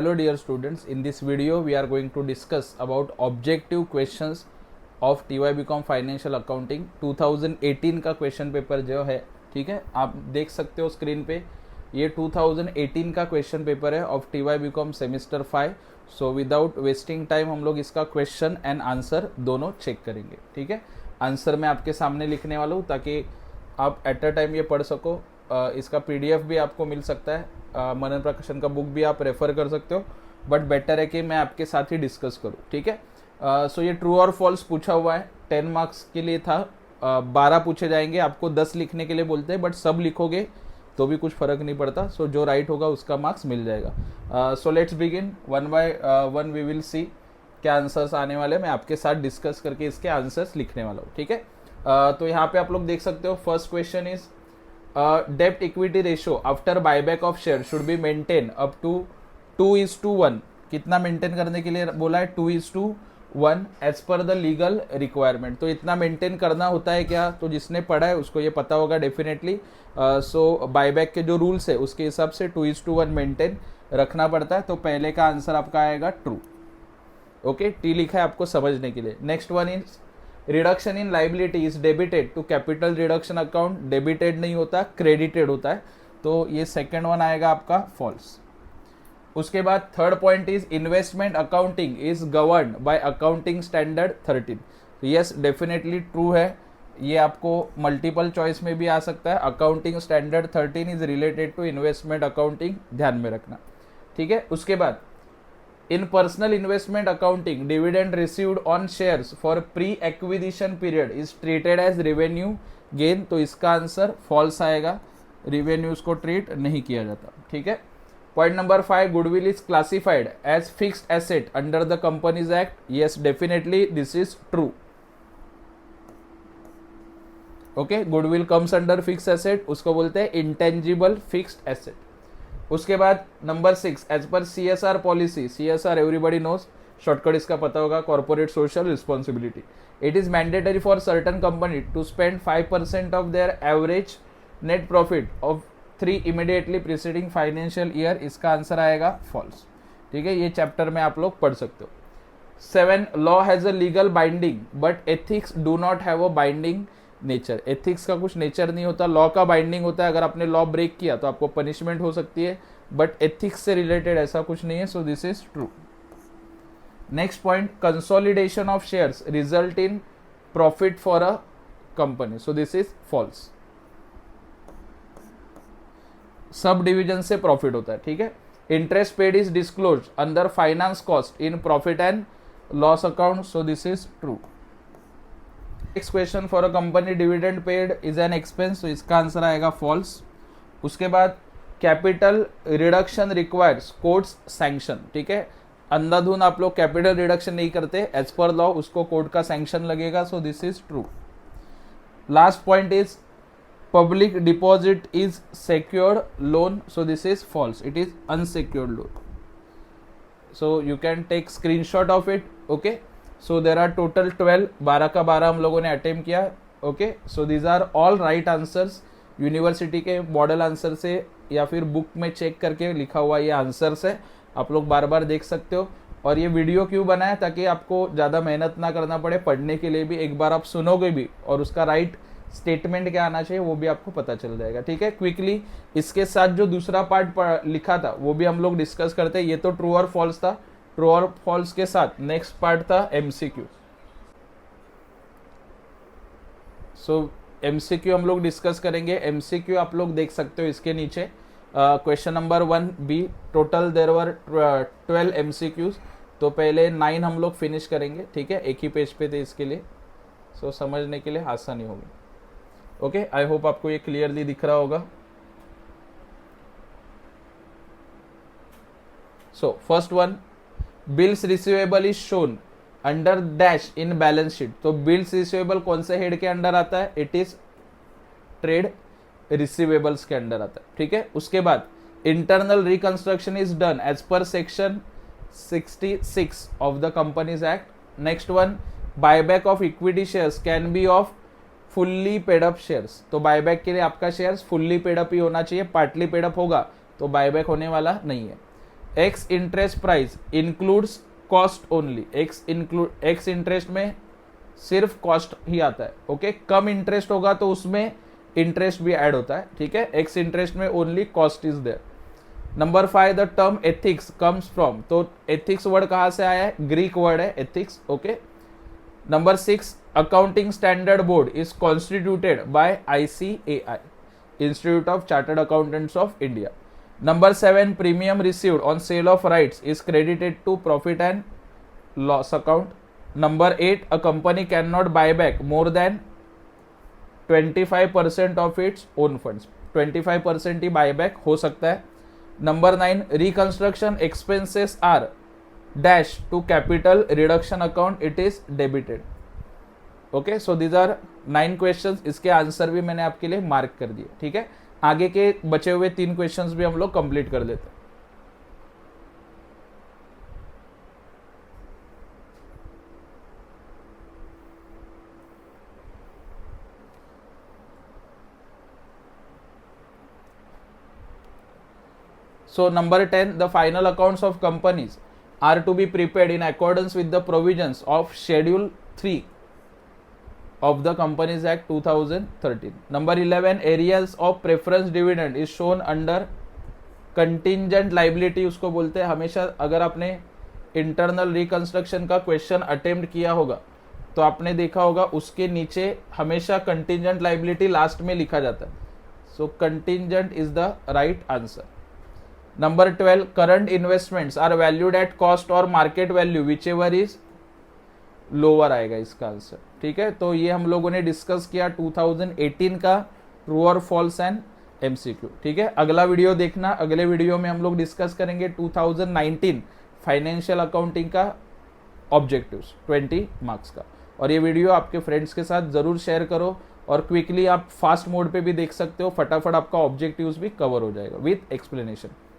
Hello dear students, in this video we are going to discuss about objective questions of TY BCom financial accounting 2018 का question paper जो है, ठीक है, आप देख सकते हो स्क्रीन पे। ये 2018 का क्वेश्चन पेपर है of TY BCom semester 5। So without wasting time हम लोग इसका क्वेश्चन एंड आंसर दोनों चेक करेंगे, ठीक है। आंसर मैं आपके सामने लिखने वाला हूँ ताकि आप एट अ टाइम ये पढ़ सको। इसका PDF भी आपको मिल सकता है, मनन प्रकाशन का बुक भी आप रेफर कर सकते हो, बट बेटर है कि मैं आपके साथ ही डिस्कस करूँ, ठीक है। सो ये ट्रू और फॉल्स पूछा हुआ है, 10 मार्क्स के लिए था। 12 पूछे जाएंगे, आपको 10 लिखने के लिए बोलते हैं, बट सब लिखोगे तो भी कुछ फर्क नहीं पड़ता। सो जो राइट होगा उसका मार्क्स मिल जाएगा। So let's begin, one by one we will see क्या आंसर्स आने वाले। मैं आपके साथ डिस्कस करके इसके आंसर्स लिखने वाला हूँ, ठीक है। तो यहाँ पे आप लोग देख सकते हो, फर्स्ट क्वेश्चन इज डेब्ट equity ratio after buyback of share should be maintain up to 2:1। कितना मेंटेन करने के लिए बोला है? 2:1 as per the legal requirement. तो इतना मेंटेन करना होता है क्या? तो जिसने पढ़ा है उसको ये पता होगा डेफिनेटली। सो बायबैक के जो रूल्स है उसके हिसाब से 2:1 मेंटेन रखना पड़ता है। तो पहले का आंसर आपका आएगा ट्रू। ओके, टी लिखा है आपको समझने के लिए। Next one is reduction in liability is debited to capital reduction account. Debited नहीं होता, क्रेडिटेड होता है। तो ये सेकेंड वन आएगा आपका फॉल्स। उसके बाद third point is investment accounting is governed by accounting standard 13। Yes, definitely true है। ये आपको मल्टीपल चॉइस में भी आ सकता है। Accounting standard 13 is related to investment accounting, ध्यान में रखना, ठीक है। उसके बाद in personal investment accounting, dividend received on shares for pre-acquisition period is treated as revenue gain। तो इसका आंसर फॉल्स आएगा, revenues को ट्रीट नहीं किया जाता, ठीक है। Point number 5, goodwill is classified as fixed asset under the companies act. Yes, definitely this is true. Okay, goodwill comes under fixed asset, उसको बोलते हैं इंटेंजिबल फिक्स्ड एसेट। उसके बाद number 6, as per CSR policy, CSR everybody knows, shortcut इसका पता होगा, corporate social responsibility. It is mandatory for certain company to spend 5% of their average net profit of 3 immediately preceding financial year. इसका answer आएगा false, ठीक है। ये chapter में आप लोग पढ़ सकते हो। 7, law has a legal binding but ethics do not have a binding nature. Ethics का कुछ नेचर नहीं होता, लॉ का बाइंडिंग होता है। अगर आपने लॉ ब्रेक किया तो आपको पनिशमेंट हो सकती है, बट एथिक्स से रिलेटेड ऐसा कुछ नहीं है। So this is true. Next point, consolidation of shares result in profit for a company. So this is false. Subdivision से प्रॉफिट होता है, ठीक है। Interest paid is disclose under finance cost in profit and loss account. So this is true. Next question, for a company dividend paid is an expense. तो इसका answer आएगा false. उसके बाद capital reduction requires court's sanction, ठीक है। अंधाधुन आप लोग capital reduction नहीं करते, एज पर लॉ उसको कोर्ट का सैंक्शन लगेगा। So this is true. Last point is public deposit is secured loan. So this is false, it is unsecured loan. So you can take screenshot of it. Okay, so there are total 12, 12 का 12 हम लोगों ने attempt किया। Okay, so these are all right answers. University के model answer से या फिर book में चेक करके लिखा हुआ ये आंसर्स है, आप लोग बार बार देख सकते हो। और ये वीडियो क्यों बनाया? ताकि आपको ज़्यादा मेहनत ना करना पड़े, पढ़ने के लिए भी एक बार आप सुनोगे भी और उसका राइट स्टेटमेंट क्या आना चाहिए वो भी आपको पता चल जाएगा, ठीक है। क्विकली इसके साथ जो दूसरा पार्ट लिखा था वो भी हम लोग डिस्कस करते हैं। ये तो ट्रू और फॉल्स था। ट्रू और फॉल्स के साथ नेक्स्ट पार्ट था MCQ। सो MCQ हम लोग डिस्कस करेंगे। MCQ आप लोग देख सकते हो इसके नीचे। Question number 1B, total there were 12 MCQs। तो पहले 9 हम लोग फिनिश करेंगे, ठीक है। एक ही पेज पे थे इसके लिए, सो समझने के लिए आसानी होगी। ओके, आई होप आपको ये क्लियरली दिख रहा होगा। So first one, bills receivable is shown under dash in balance sheet. तो बिल्स रिसीवेबल कौन से हेड के अंडर आता है? इट इज ट्रेड रिसीवेबल्स के अंडर आता है, ठीक है। उसके बाद internal reconstruction is done as per section 66 of the companies act. Next one, buyback of equity shares can be of fully paid up shares. तो बायबैक के लिए आपका शेयर्स फुल्ली पेड अप ही होना चाहिए, पार्टली पेड अप होगा तो buyback होने वाला नहीं है। Ex interest price includes cost only, x interest में सिर्फ कॉस्ट ही आता है, ओके। कम इंटरेस्ट होगा तो उसमें इंटरेस्ट भी ऐड होता है, ठीक है। एक्स इंटरेस्ट में only cost is there. Number 5, the term ethics comes from, तो एथिक्स वर्ड कहां से आया है, ग्रीक वर्ड है ethics, okay. Number 6, accounting standard board is constituted by ICAI, institute of chartered accountants of India. Number 7, premium received on sale of rights is credited to profit and loss account. Number 8, a company cannot buy back more than 25% of its own funds. 25% he buyback हो सकता है. Number 9, reconstruction expenses are dash to capital reduction account, it is debited. Okay, so these are 9 questions. इसके answer भी मैंने आपके लिए mark कर दिए, ठीक है। आगे के बचे हुए 3 क्वेश्चंस भी हम लोग कंप्लीट कर लेते हैं। So number 10, the final accounts of companies are to be prepared in accordance with the provisions of Schedule 3 of the Companies Act 2013. Number 11, areas of preference dividend is shown under contingent liability, उसको बोलते हैं। हमेशा अगर आपने internal reconstruction का question attempt किया होगा तो आपने देखा होगा उसके नीचे हमेशा कंटिंजेंट लाइबिलिटी लास्ट में लिखा जाता है। So contingent is the right answer. Number 12, current investments are valued at cost और market value whichever is lower आएगा इसका आंसर, ठीक है। तो ये हम लोगों ने डिस्कस किया 2018 का ट्रू और फॉल्स एंड MCQ, ठीक है। अगला वीडियो देखना, अगले वीडियो में हम लोग डिस्कस करेंगे 2019 फाइनेंशियल अकाउंटिंग का ऑब्जेक्टिव्स 20 मार्क्स का। और ये वीडियो आपके फ्रेंड्स के साथ जरूर शेयर करो और क्विकली आप फास्ट मोड पे भी देख सकते हो, फटाफट आपका ऑब्जेक्टिव्स भी कवर हो जाएगा विथ एक्सप्लेनेशन।